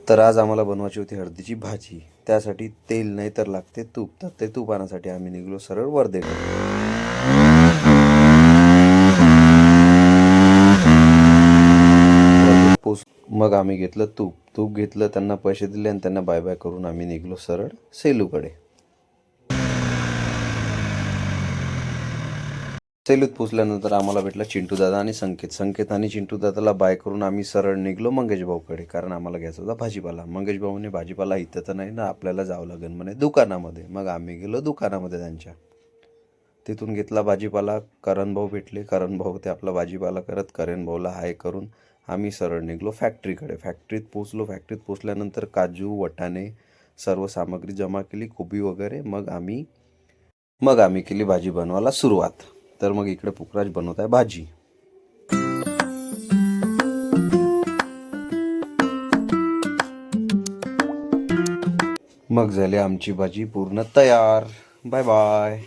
तर आज आम्हाला बनवायची होती हळदीची भाजी. त्यासाठी तेल नाही तर लागते तूप. तर ते तूप आणण्यासाठी आम्ही निघलो सरळ वर्धेकडे. मग आम्ही घेतलं तूप घेतलं, त्यांना पैसे दिले आणि त्यांना बाय बाय करून आम्ही निघलो सरळ सेलूकडे. सेलूत पोचल्यानंतर आम्हाला भेटला चिंटू दादा आणि संकेत आणि चिंटू दादाला बाय करून आम्ही सरळ निघलो मंगेश भाऊकडे, कारण आम्हाला घ्यायचा होता भाजीपाला. मंगेश भाऊने भाजीपाला इथं तर नाही ना, आपल्याला जावं लागेल म्हणे दुकानामध्ये. मग आम्ही गेलो दुकानामध्ये त्यांच्या. तिथून घेतला भाजीपाला. करण भाऊ भेटले. करण भाऊ ते आपला भाजीपाला करत, करण भाऊला हाय करून आम्ही सरळ निघलो फॅक्टरीकडे. फॅक्टरीत पोचल्यानंतर काजू, वटाणे सर्व सामग्री जमा केली, कोबी वगैरे. मग आम्ही केली भाजी बनवायला सुरुवात. तर मग इकडे पुखराज बनवत आहे भाजी. मग झाली आमची भाजी पूर्ण तयार. Bye bye.